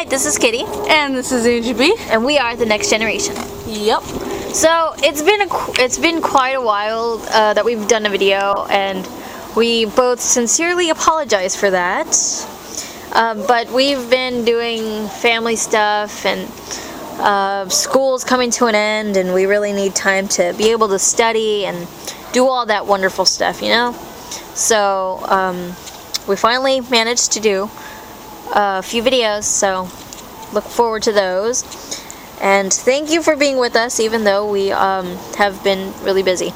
Alright, this is Kitty. And this is AGB. And we are the next generation. Yep. So, it's been quite a while that we've done a video, and we both sincerely apologize for that. But we've been doing family stuff, and school's coming to an end, and we really need time to be able to study and do all that wonderful stuff, you know? So, we finally managed to do a few videos, so look forward to those. And thank you for being with us, even though we have been really busy.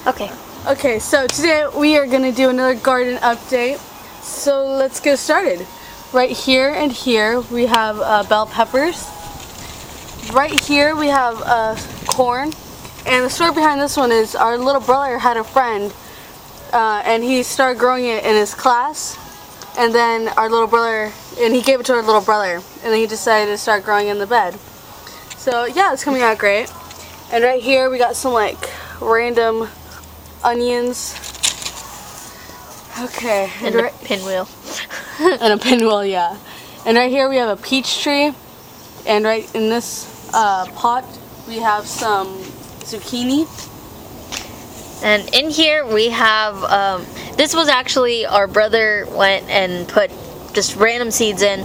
Okay, so today we are going to do another garden update. So let's get started. Right here and here we have bell peppers. Right here we have corn. And the story behind this one is our little brother had a friend and he started growing it in his class. And then he gave it to our little brother, and then he decided to start growing in the bed. So yeah, it's coming out great. And right here we got some like random onions. Okay. And a pinwheel. And a pinwheel, yeah. And right here we have a peach tree. And right in this pot we have some zucchini. And in here we have, this was actually our brother went and put just random seeds in,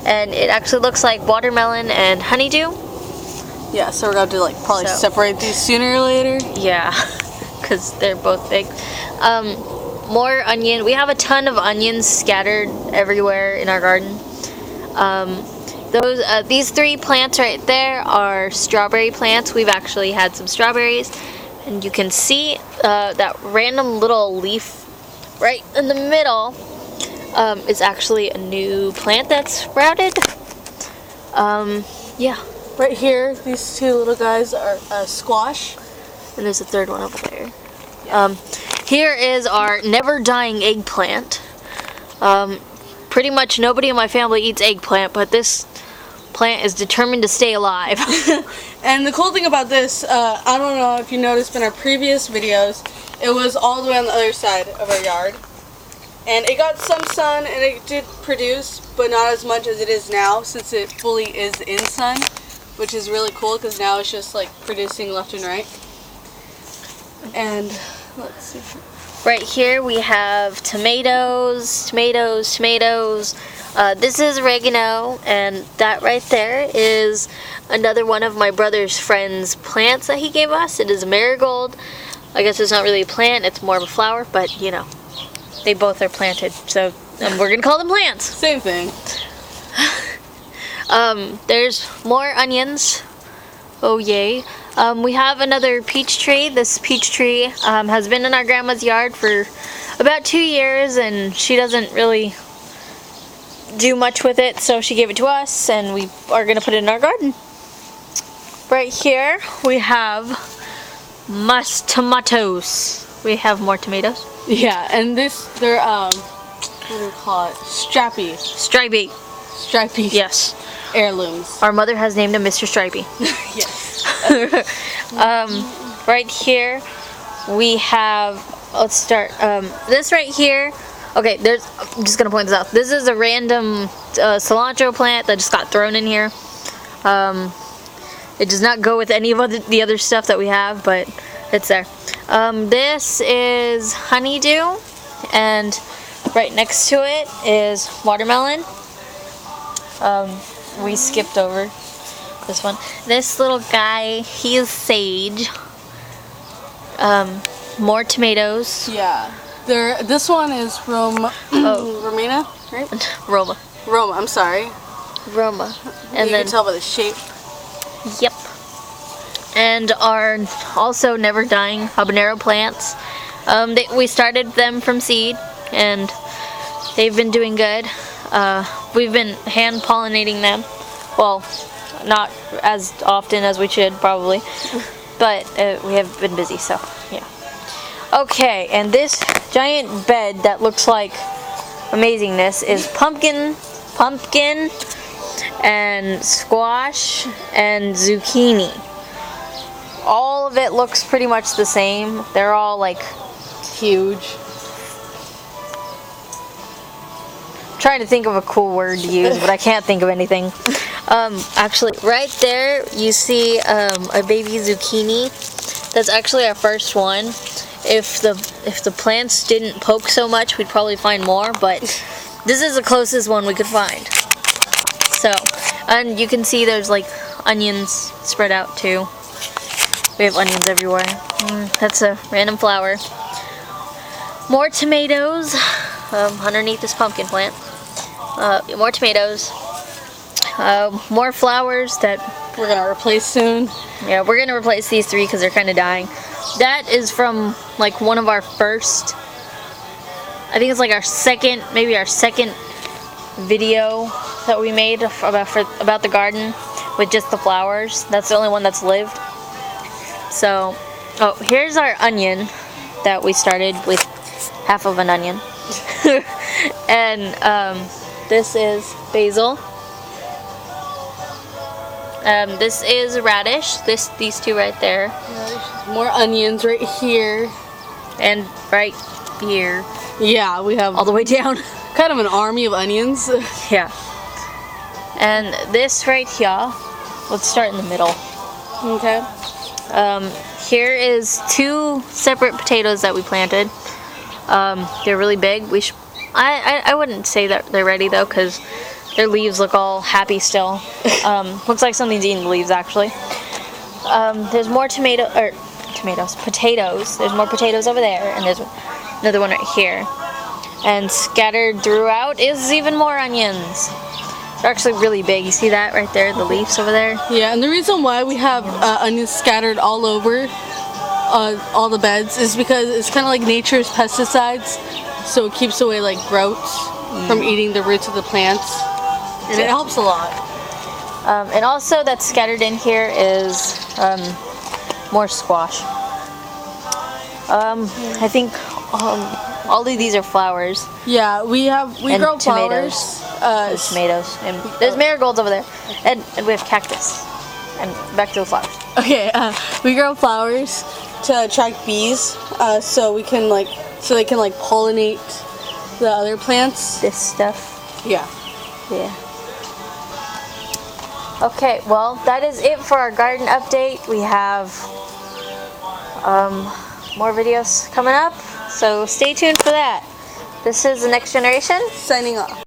and it actually looks like watermelon and honeydew. Yeah, so we're going to probably separate these sooner or later. Yeah, because they're both big. More onion. We have a ton of onions scattered everywhere in our garden. These three plants right there are strawberry plants. We've actually had some strawberries. And you can see that random little leaf right in the middle is actually a new plant that's sprouted. Yeah. Right here, these two little guys are squash. And there's a third one over there. Yeah. Here is our never-dying eggplant. Pretty much nobody in my family eats eggplant, but this plant is determined to stay alive. And the cool thing about this, I don't know if you noticed in our previous videos, it was all the way on the other side of our yard. And it got some sun and it did produce, but not as much as it is now, since it fully is in sun, which is really cool because now it's just like producing left and right. And let's see. Right here we have tomatoes. This is oregano, and that right there is another one of my brother's friend's plants that he gave us. It is a marigold. I guess it's not really a plant, it's more of a flower, but you know, they both are planted, so we're gonna call them plants. Same thing. There's more onions. Oh yay. We have another peach tree. This peach tree has been in our grandma's yard for about 2 years, and she doesn't really do much with it, so she gave it to us, and we are going to put it in our garden. Right here we have tomatoes. We have more tomatoes. Yeah, and they're what do we call it? Stripey. Yes. Heirlooms. Our mother has named him Mr. Stripey. Yes. Right here we have, let's start, this right here. Okay, I'm just gonna point this out. This is a random cilantro plant that just got thrown in here. It does not go with any of the other stuff that we have, but it's there. This is honeydew, and right next to it is watermelon. We skipped over this one. This little guy, he is sage. More tomatoes. Yeah. This one is Romana, right? Roma, I'm sorry. Roma. And you can tell by the shape. Yep. And our also never dying habanero plants. We started them from seed, and they've been doing good. We've been hand pollinating them. Well, not as often as we should probably, but we have been busy, so yeah. Okay, and this giant bed that looks like amazingness is pumpkin, and squash, and zucchini. All of it looks pretty much the same. They're all like huge. trying to think of a cool word to use, but I can't think of anything. Actually, right there you see a baby zucchini. That's actually our first one. If the plants didn't poke so much, we'd probably find more, but this is the closest one we could find. So, and you can see there's like onions spread out too. We have onions everywhere. That's a random flower. More tomatoes underneath this pumpkin plant. More tomatoes. More flowers that we're gonna replace soon. Yeah, we're gonna replace these 3 because they're kind of dying. That is from like one of our first, I think it's like our second video that we made about the garden with just the flowers. That's the only one that's lived. So, oh, here's our onion that we started with half of an onion. And this is basil. This is radish. These 2 right there. More onions right here. And right here. Yeah, we have all the way down. Kind of an army of onions. Yeah. And this right here. Let's start in the middle. Okay. Here is 2 separate potatoes that we planted. They're really big. I wouldn't say that they're ready though, because their leaves look all happy still. Looks like something's eating the leaves actually. There's more potatoes. There's more potatoes over there, and there's another one right here. And scattered throughout is even more onions. They're actually really big. You see that right there, the leaves over there? Yeah, and the reason why we have onions scattered all over all the beds is because it's kind of like nature's pesticides, so it keeps away like groats from eating the roots of the plants, and it helps a lot. And also that's scattered in here is more squash. I think all of these are flowers. Yeah, we grow tomatoes. flowers. There's tomatoes, and there's marigolds over there, and we have cactus. And back to the flowers. Okay, we grow flowers to attract bees, so they can pollinate the other plants. This stuff. Yeah. Yeah. Okay, well, that is it for our garden update. We have more videos coming up, so stay tuned for that. This is The Next Generation, Signing off.